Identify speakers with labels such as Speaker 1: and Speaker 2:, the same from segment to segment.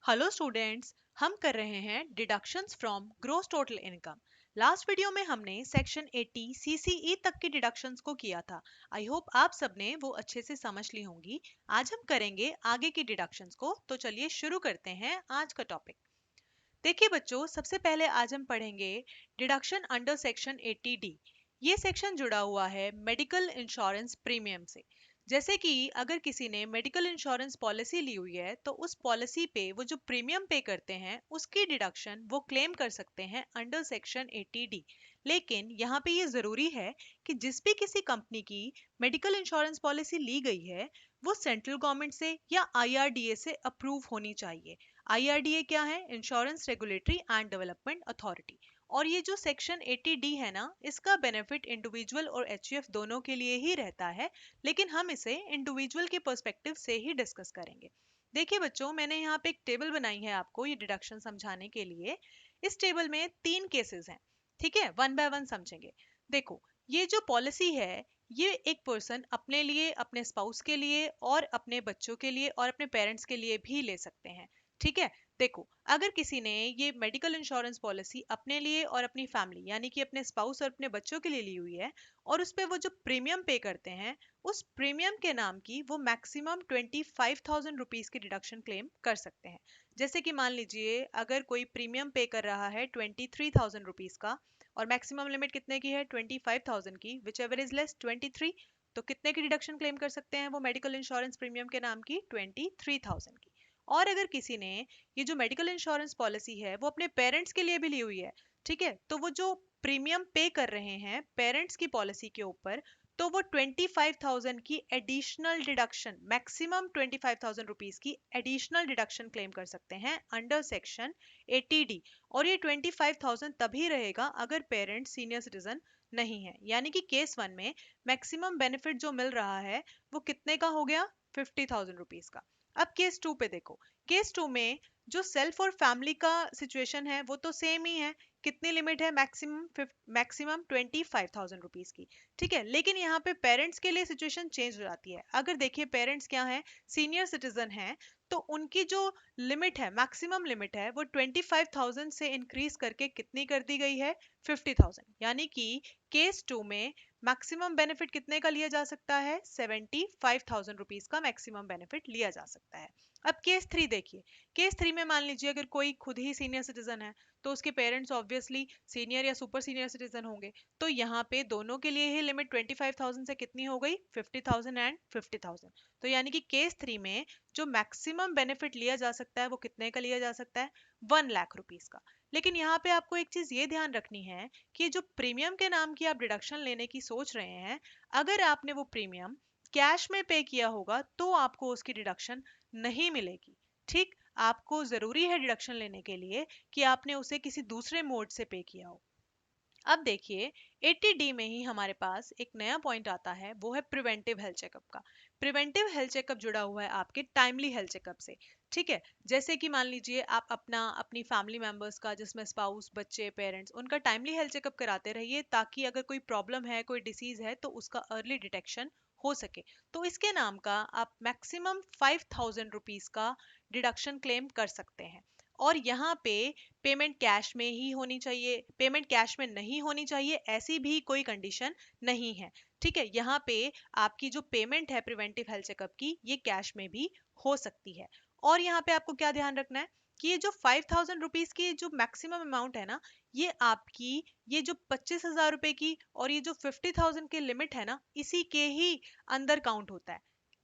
Speaker 1: Hello students, हम कर रहे हैं deductions from gross total income. Last video में हमने सेक्शन 80 सीसीई तक की डिडक्शंस को किया था। आई होप आप सबने वो अच्छे से समझ ली होंगी। आज हम करेंगे आगे की डिडक्शंस को, तो चलिए शुरू करते हैं आज का टॉपिक। देखिए बच्चों, सबसे पहले आज हम पढ़ेंगे डिडक्शन अंडर सेक्शन 80D। ये सेक्शन जुड़ा हुआ है मेडिकल इंश्योरेंस प्रीमियम से। जैसे कि अगर किसी ने मेडिकल इंश्योरेंस पॉलिसी ली हुई है तो उस पॉलिसी पे वो जो प्रीमियम पे करते हैं उसकी डिडक्शन वो क्लेम कर सकते हैं अंडर सेक्शन 80D। लेकिन यहाँ पे ये जरूरी है कि जिस भी किसी कंपनी की मेडिकल इंश्योरेंस पॉलिसी ली गई है वो सेंट्रल गवर्नमेंट से या आईआरडीए से अप्रूव होनी चाहिए। आईआरडीए क्या है? Insurance regulatory and development authority. और ये जो सेक्शन 80D है ना, इसका बेनिफिट इंडिविजुअल और एचयूएफ दोनों के लिए ही रहता है, लेकिन हम इसे इंडिविजुअल के पर्सपेक्टिव से ही डिस्कस करेंगे। देखिए बच्चों, मैंने यहाँ पे एक टेबल बनाई है आपको ये डिडक्शन समझाने के लिए। इस टेबल में 3 केसेस हैं। ठीक है, वन बाय वन समझेंगे। देखो, ये जो पॉलिसी है ये एक पर्सन अपने लिए, अपने स्पाउस के लिए और अपने बच्चों के लिए और अपने पेरेंट्स के लिए भी ले सकते हैं। ठीक है, देखो, अगर किसी ने ये मेडिकल इंश्योरेंस पॉलिसी अपने लिए और अपनी फैमिली यानी कि अपने स्पाउस और अपने बच्चों के लिए ली हुई है और उस पे वो जो प्रीमियम पे करते हैं उस प्रीमियम के नाम की वो मैक्सिमम 25,000 रुपीज की डिडक्शन क्लेम कर सकते हैं। जैसे कि मान लीजिए अगर कोई प्रीमियम पे कर रहा है 23,000 रुपीज का और मैक्सिमम लिमिट कितने की है? 25,000 की, विच एवर इज लेस 23। तो कितने की डिडक्शन क्लेम कर सकते हैं वो मेडिकल इंश्योरेंस प्रीमियम के नाम की? 23,000 की। और अगर किसी ने ये जो मेडिकल इंश्योरेंस पॉलिसी है वो अपने पेरेंट्स के लिए भी ली हुई है, ठीक है, तो वो जो प्रीमियम पे कर रहे हैं पेरेंट्स की पॉलिसी के ऊपर, तो वो 25,000 की एडिशनल डिडक्शन, मैक्सिमम 25,000 रुपीज की एडिशनल डिडक्शन क्लेम कर सकते हैं अंडर सेक्शन 80D। और ये 25,000 तभी रहेगा अगर पेरेंट्स सीनियर सिटीजन नहीं है। यानी कि केस वन में मैक्सिमम बेनिफिट जो मिल रहा है वो कितने का हो गया? 50,000 रुपीज का। अब केस टू पे देखो। केस टू में जो सेल्फ और फैमिली का सिचुएशन है वो तो सेम ही है। कितनी लिमिट है? मैक्सिमम 25,000 रुपीज की। ठीक है, लेकिन यहाँ पे पेरेंट्स के लिए सिचुएशन चेंज हो जाती है। अगर देखिए पेरेंट्स क्या है? सीनियर सिटीजन है, तो उनकी जो लिमिट है, मैक्सिमम लिमिट है, वो 25,000 से इंक्रीज करके कितनी कर दी गई है? 50,000। यानी कि केस टू में मैक्सिमम बेनिफिट कितने का लिया जा सकता है? 75,000 रुपीज का मैक्सिमम बेनिफिट लिया जा सकता है। अब केस थ्री देखिए। केस थ्री में मान लीजिए अगर कोई खुद ही सीनियर सिटीजन है तो उसके पेरेंट्स ऑब्वियसली सीनियर या सुपर सीनियर सिटीजन होंगे। तो यहाँ पे दोनों के लिए ही लिमिट 25,000 से कितनी हो गई? 50,000 एंड 50,000। तो यानी कि केस थ्री में जो मैक्सिमम बेनिफिट लिया जा सकता है वो कितने का लिया जा सकता है? 1 लाख रुपीज का। लेकिन यहाँ पे आपको एक चीज ये ध्यान रखनी है कि जो प्रीमियम के नाम की आप डिडक्शन लेने की सोच रहे हैं, अगर आपने वो प्रीमियम कैश में पे किया होगा तो आपको उसकी डिडक्शन नहीं मिलेगी। ठीक, आपको जरूरी है डिडक्शन लेने के लिए कि आपने उसे किसी दूसरे मोड से पे किया हो। अब देखिए 80D में ही हमारे पास एक नया पॉइंट आता है, वो है प्रिवेंटिव हेल्थ चेकअप का। प्रिवेंटिव हेल्थ चेकअप जुड़ा हुआ है आपके टाइमली हेल्थ चेकअप से। ठीक है, जैसे कि मान लीजिए आप अपनी फैमिली मेंबर्स का, जिसमें स्पाउस, बच्चे, पेरेंट्स, उनका टाइमली हेल्थ चेकअप कराते रहिए ताकि अगर कोई प्रॉब्लम है, कोई डिसीज है तो उसका अर्ली डिटेक्शन हो सके। तो इसके नाम का आप मैक्सिमम 5,000 रुपीज का डिडक्शन क्लेम कर सकते हैं। और यहाँ पे पेमेंट कैश में ही होनी चाहिए, पेमेंट कैश में नहीं होनी चाहिए ऐसी भी कोई कंडीशन नहीं है। ठीक है, यहाँ पे आपकी जो पेमेंट है प्रिवेंटिव हेल्थ चेकअप की, ये कैश में भी हो सकती है। और यहाँ पे आपको क्या ध्यान रखना है कि ये जो 5,000 रुपीज की जो मैक्सिमम अमाउंट है ना, ये आपकी, ये जो 25,000 रुपए की और ये जो 50,000 की लिमिट है ना, इसी के ही अंदर काउंट होता है।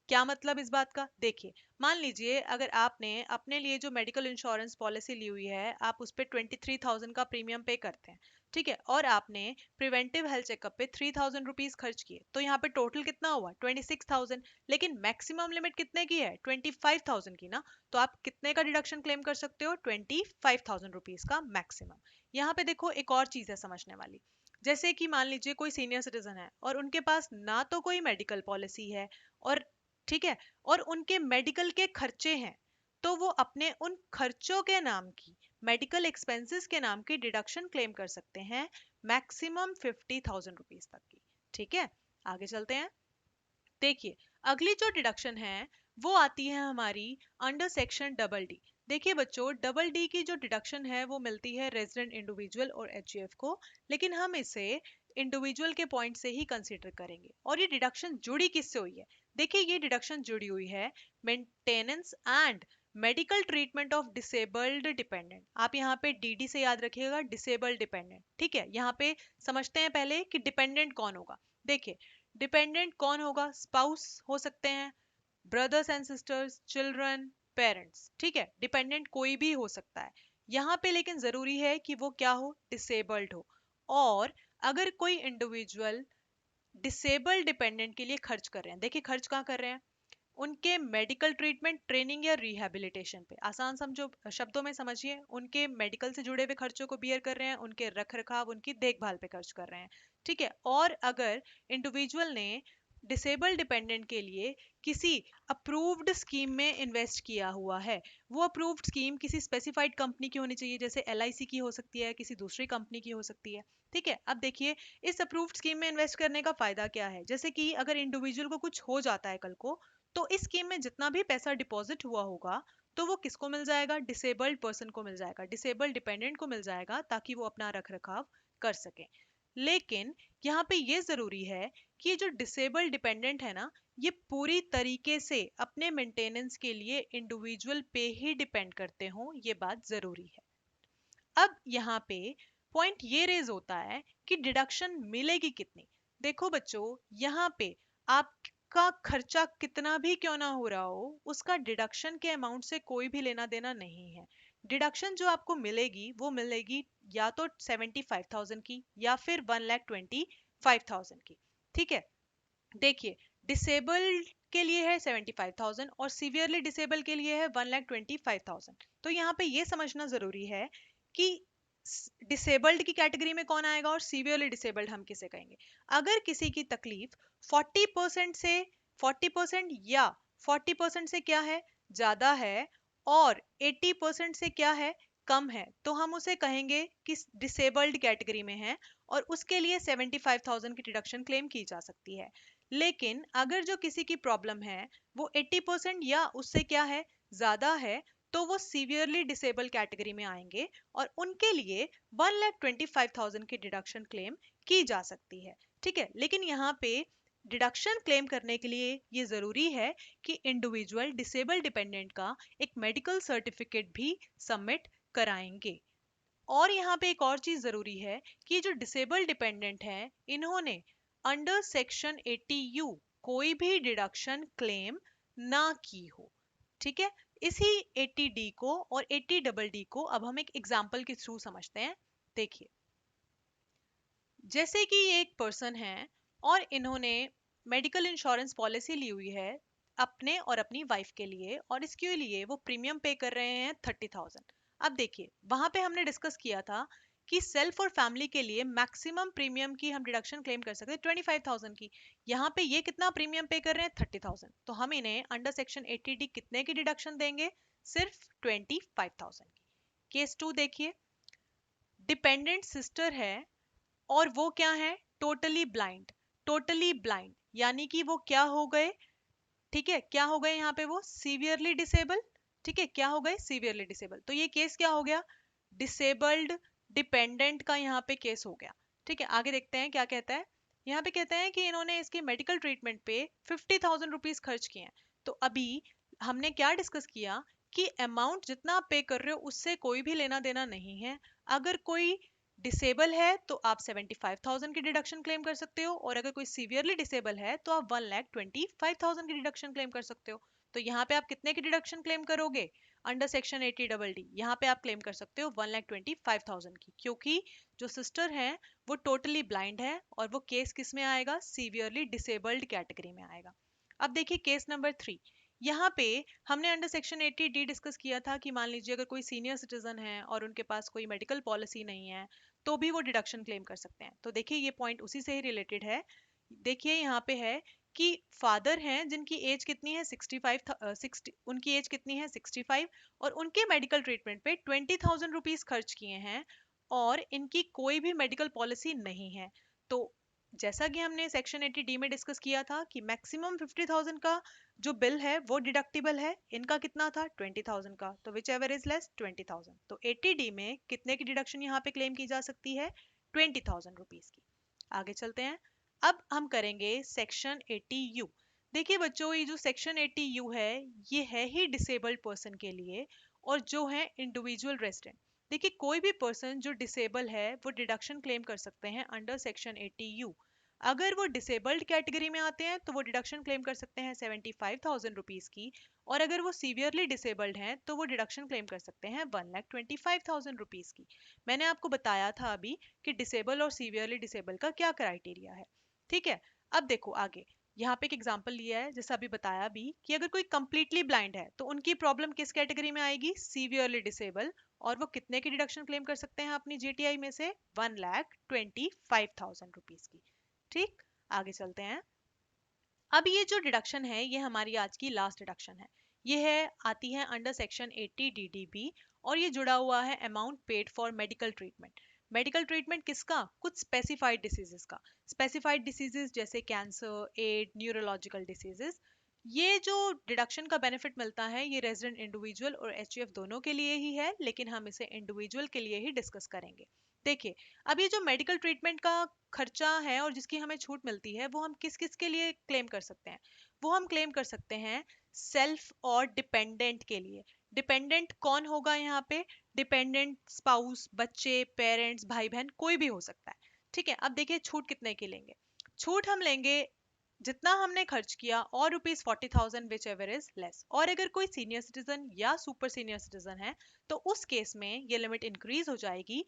Speaker 1: क्या मतलब इस बात का? देखिए, मान लीजिए अगर आपने अपने लिए जो मेडिकल इंश्योरेंस पॉलिसी ली हुई है आप उस पर 23,000 का प्रीमियम पे करते हैं। ठीक है, और आपने प्रिवेंटिव हेल्थ चेकअप पे 3,000 रुपीज खर्च किए, तो यहाँ पे टोटल कितना हुआ? 26,000। लेकिन मैक्सिमम लिमिट कितने की है? 25,000 की ना। तो आप कितने का डिडक्शन क्लेम कर सकते हो? 25,000 रुपीज का मैक्सिमम। यहाँ पे देखो एक और चीज है समझने वाली। जैसे कि मान लीजिए कोई सीनियर सिटीजन है और उनके पास ना तो कोई मेडिकल पॉलिसी है, और ठीक है, और उनके मेडिकल के खर्चे हैं, तो वो अपने उन खर्चों के नाम की, मेडिकल एक्सपेंसेस के नाम की डिडक्शन क्लेम कर सकते हैं मैक्सिमम 50,000 रुपीज तक की। ठीक है, आगे चलते हैं। देखिए, अगली जो डिडक्शन है वो आती है हमारी अंडर सेक्शन डबल डी। देखिए बच्चों, डबल डी की जो डिडक्शन है वो मिलती है रेजिडेंट इंडिविजुअल और एचजीएफ को, लेकिन हम इसे इंडिविजुअल के पॉइंट से ही कंसीडर करेंगे। और ये डिडक्शन जुड़ी किससे हुई है? देखिए ये डिडक्शन जुड़ी हुई है maintenance and medical treatment of disabled dependent. आप यहाँ पे डीडी से याद रखिएगा, डिसेबल्ड डिपेंडेंट। ठीक है, यहाँ पे समझते हैं पहले कि डिपेंडेंट कौन होगा। देखिए डिपेंडेंट कौन होगा? स्पाउस हो सकते हैं, brothers and sisters, children, parents. ठीक है, डिपेंडेंट कोई भी हो सकता है यहाँ पे, लेकिन जरूरी है कि वो क्या हो? डिसेबल्ड हो। और अगर कोई इंडिविजुअल डिसेबल्ड डिपेंडेंट के लिए खर्च कर रहे हैं, देखिए खर्च कहाँ कर रहे हैं? उनके मेडिकल ट्रीटमेंट, ट्रेनिंग या रिहैबिलिटेशन पे। आसान समझो, शब्दों में समझिए, उनके मेडिकल से जुड़े हुए खर्चों को बियर कर रहे हैं, उनके रख रखाव, उनकी देखभाल पे खर्च कर रहे हैं। ठीक है, और अगर इंडिविजुअल ने डिसेबल डिपेंडेंट के लिए किसी अप्रूव्ड स्कीम में इन्वेस्ट किया हुआ है, वो अप्रूव्ड स्कीम किसी स्पेसिफाइड कंपनी की होनी चाहिए, जैसे एलआईसी की हो सकती है, किसी दूसरी कंपनी की हो सकती है। ठीक है, अब देखिए इस अप्रूव्ड स्कीम में इन्वेस्ट करने का फायदा क्या है? जैसे कि अगर इंडिविजुअल को कुछ हो जाता है कल को, तो इस स्कीम में जितना भी पैसा डिपॉजिट हुआ होगा, तो वो किसको मिल जाएगा? डिसेबल्ड पर्सन को मिल जाएगा, डिसेबल्ड डिपेंडेंट को मिल जाएगा, ताकि वो अपना रख रखाव कर सके। लेकिन यहाँ पे ये जरूरी है कि जो डिसेबल्ड डिपेंडेंट है ना, ये पूरी तरीके से अपने मेंटेनेंस के लिए इंडिविजुअल पे ही डिपेंड करते हो, ये बात जरूरी है। अब यहाँ पे पॉइंट ये रेज होता है कि डिडक्शन मिलेगी कितनी। देखो बच्चों, यहाँ पे आपका खर्चा कितना भी क्यों ना हो रहा हो, उसका डिडक्शन के अमाउंट से कोई भी लेना देना नहीं है। डिडक्शन जो आपको मिलेगी वो मिलेगी या तो 75,000 की या फिर 1,25,500 की। ठीक है, देखिए डिसेबल्ड के लिए है 75,000 और सीवियरली डिसेबल के लिए है 1,25,500। तो यहाँ पे ये समझना जरूरी है कि डिसेबल्ड की कैटेगरी में कौन आएगा और सीवियरली डिसेबल्ड हम किसे कहेंगे। अगर किसी की तकलीफ 40% से 40% या 40% से क्या है? ज्यादा है, और 80% से क्या है? कम है, तो हम उसे कहेंगे कि डिसेबल्ड कैटेगरी में है, और उसके लिए 75,000 की डिडक्शन क्लेम की जा सकती है। लेकिन अगर जो किसी की प्रॉब्लम है वो 80% या उससे क्या है? ज्यादा है, तो वो सीवियरली डिसेबल कैटेगरी में आएंगे, और उनके लिए 1,25,000 की डिडक्शन क्लेम की जा सकती है। ठीक है, लेकिन यहाँ पे डिडक्शन क्लेम करने के लिए ये जरूरी है कि इंडिविजुअल डिसेबल डिपेंडेंट का एक मेडिकल सर्टिफिकेट भी सबमिट कराएंगे। और यहाँ पे एक और चीज जरूरी है कि जो डिसेबल डिपेंडेंट है, इन्होंने अंडर सेक्शन 80U कोई भी डिडक्शन क्लेम ना की हो। ठीक है, इसी 80D को और 80DD को अब हम एक एग्जाम्पल के थ्रू समझते हैं। देखिए, जैसे कि एक पर्सन है और इन्होंने मेडिकल इंश्योरेंस पॉलिसी ली हुई है अपने और अपनी वाइफ के लिए, और इसके लिए वो प्रीमियम पे कर रहे हैं 30,000। अब देखिए वहां पे हमने डिस्कस किया था कि सेल्फ और फैमिली के लिए मैक्सिमम प्रीमियम की हम डिडक्शन क्लेम कर सकते हैं 25,000 की। यहाँ पे ये कितना प्रीमियम पे कर रहे हैं? 30,000। तो हम इन्हें अंडर सेक्शन 80D कितने की डिडक्शन देंगे? सिर्फ 25,000 की। केस 2 देखिए, डिपेंडेंट सिस्टर है और वो क्या है? Totally blind. टोटली ब्लाइंड यानी कि वो क्या हो गए? ठीक है, क्या हो गए यहाँ पे? वो सीवियरली डिसेबल। ठीक है, क्या हो गए? Severely disable. तो ये केस क्या हो गया? डिसेबल्ड डिपेंडेंट का यहाँ पे केस हो गया। ठीक है, आगे देखते हैं क्या कहता है। यहाँ पे कहते हैं कि इन्होंने इसके मेडिकल ट्रीटमेंट पे 50,000 रुपीज खर्च किए हैं। तो अभी हमने क्या डिस्कस किया कि अमाउंट जितना आप पे कर रहे हो उससे कोई भी लेना देना नहीं है। अगर कोई डिसेबल है तो आप 75,000 की डिडक्शन क्लेम कर सकते हो, और अगर कोई सीवियरली डिसेबल है तो आप 1,25,000 की डिडक्शन क्लेम कर सकते हो। तो यहाँ पे आप कितने की डिडक्शन क्लेम करोगे? अंडर सेक्शन 80DD यहाँ पे आप क्लेम कर सकते हो 1,25,000 की, क्योंकि जो सिस्टर है वो टोटली ब्लाइंड है, और वो केस किस में आएगा? सीवियरली डिसेबल्ड कैटेगरी में आएगा। अब देखिए केस नंबर 3। यहाँ पे हमने अंडर सेक्शन 80D डिस्कस किया था कि मान लीजिए अगर कोई सीनियर सिटीजन है और उनके पास कोई मेडिकल पॉलिसी नहीं है, तो भी वो डिडक्शन क्लेम कर सकते हैं। तो देखिए ये पॉइंट उसी से ही रिलेटेड है। देखिए यहाँ पे है कि फादर हैं जिनकी एज कितनी है? 65, 60, उनकी एज कितनी है? 65, और उनके मेडिकल ट्रीटमेंट पे 20,000 रुपीज खर्च किए हैं, और इनकी कोई भी मेडिकल पॉलिसी नहीं है। तो जैसा कि हमने सेक्शन 80D में डिस्कस किया था कि मैक्सिमम 50,000 का जो बिल है वो डिडक्टिबल है, इनका कितना था 20,000 का, तो विच एवर इज लेस 20,000, तो 80D में कितने की डिडक्शन यहाँ पे क्लेम की जा सकती है 20,000 रुपीज की। आगे चलते हैं। अब हम करेंगे सेक्शन 80U। देखिए बच्चों, ये जो सेक्शन 80U है ये है ही डिसेबल्ड पर्सन के लिए, और जो है इंडिविजुअल रेजिडेंट। देखिए कोई भी पर्सन जो डिसेबल है वो डिडक्शन क्लेम कर सकते हैं अंडर सेक्शन 80U। अगर वो डिसेबल्ड कैटेगरी में आते हैं तो वो डिडक्शन क्लेम कर सकते हैं 75,000 रुपीज की, और अगर वो सीवियरली डिसेबल्ड हैं तो वो डिडक्शन क्लेम कर सकते हैं 1,25,000 रुपीज की। मैंने आपको बताया था अभी कि डिसेबल और सीवियरली डिसेबल का क्या क्राइटेरिया है। ठीक है, अब देखो आगे, यहाँ पे एक एग्जांपल लिया है जैसा अभी बताया भी कि अगर कोई कंप्लीटली ब्लाइंड है तो उनकी प्रॉब्लम किस कैटेगरी में आएगी, सीवियरली डिसेबल, और वो कितने की डिडक्शन क्लेम कर सकते हैं अपनी जीटीआई में से 1,25,000 रुपीज की। ठीक, आगे चलते हैं। अब ये जो डिडक्शन है ये हमारी आज की लास्ट डिडक्शन है। ये है आती है अंडर सेक्शन 80 डीडीबी, और ये जुड़ा हुआ है amount paid for medical treatment. Medical treatment किसका, कुछ स्पेसिफाइड डिसीजेस का। स्पेसिफाइड डिसीजेस जैसे कैंसर, एड, न्यूरोलॉजिकल डिसीजेस। ये जो डिडक्शन का बेनिफिट मिलता है ये रेजिडेंट इंडिविजुअल और एचयूएफ दोनों के लिए ही है, लेकिन हम इसे इंडिविजुअल के लिए ही डिस्कस करेंगे। देखिए, अब ये जो मेडिकल ट्रीटमेंट का खर्चा है और जिसकी हमें छूट मिलती है वो हम किस किस के लिए क्लेम कर सकते हैं, वो हम क्लेम कर सकते हैं सेल्फ और डिपेंडेंट के लिए। डिपेंडेंट कौन होगा यहाँ पे, डिपेंडेंट स्पाउस, बच्चे, पेरेंट्स, भाई बहन, कोई भी हो सकता है। ठीक है, अब देखिए छूट कितने की लेंगे। छूट हम लेंगे जितना हमने खर्च किया और ₹40,000 विच एवर इज लेस, और अगर कोई सीनियर सिटीजन या सुपर सीनियर सिटीजन है तो उस केस में ये लिमिट इंक्रीज हो जाएगी,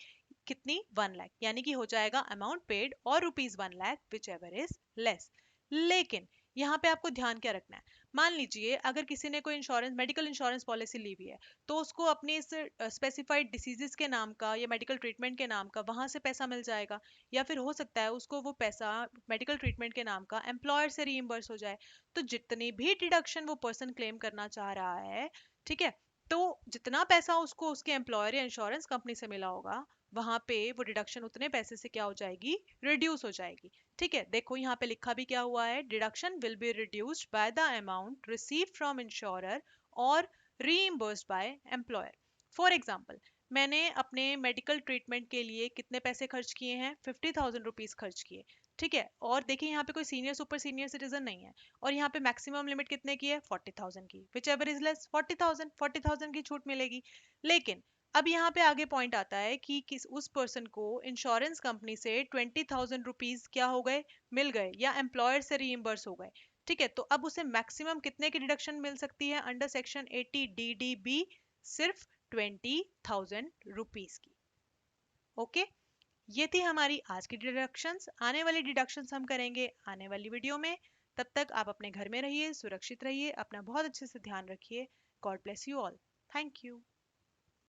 Speaker 1: कितनी, 1 लाख, यानी कि हो जाएगा अमाउंट पेड और ₹1 lakh which ever is less. लेकिन यहाँ पे आपको ध्यान क्या रखना है, मान लीजिए अगर किसी ने कोई इंश्योरेंस, मेडिकल इंश्योरेंस पॉलिसी ली हुई है, तो उसको अपने इस स्पेसिफाइड डिसीजेस के नाम का या मेडिकल ट्रीटमेंट के नाम का वहां से पैसा मिल जाएगा, या फिर हो सकता है उसको वो पैसा मेडिकल ट्रीटमेंट के नाम का एम्प्लॉयर से रीइंबर्स हो जाए। तो जितनी भी डिडक्शन वो पर्सन क्लेम करना चाह रहा है, ठीक है, तो जितना पैसा उसको उसके एम्प्लॉयर या इंश्योरेंस कंपनी से मिला होगा वहां पे वो डिडक्शन उतने पैसे से क्या हो जाएगी, रिड्यूस हो जाएगी। ठीक है, देखो यहाँ पे लिखा भी क्या हुआ है, deduction will be reduced by the amount received from insurer और रीइंबर्स्ड बाय एम्प्लॉयर। फॉर एग्जाम्पल, मैंने अपने मेडिकल ट्रीटमेंट के लिए कितने पैसे खर्च किए हैं, 50,000 रुपीज खर्च किए। ठीक है, और देखिए यहाँ पे कोई सीनियर सुपर सीनियर सिटीजन नहीं है, और यहाँ पे मैक्सिमम लिमिट कितने की है, 40,000 की, विच एवर इज लेस 40,000 की छूट मिलेगी। लेकिन अब यहाँ पे आगे पॉइंट आता है कि किस उस पर्सन को इंश्योरेंस कंपनी से 20,000 रुपीज क्या हो गए, मिल गए, या एम्प्लॉयर से रीइंबर्स हो गए। ठीक है, तो अब उसे मैक्सिमम कितने की डिडक्शन मिल सकती है अंडर सेक्शन 80 डीडीबी, सिर्फ 20,000 रुपीज की। ओके, ये थी हमारी आज की डिडक्शंस। आने वाली डिडक्शंस हम करेंगे आने वाली वीडियो में। तब तक आप अपने घर में रहिए, सुरक्षित रहिए, अपना बहुत अच्छे से ध्यान रखिए। God bless you all. Thank you.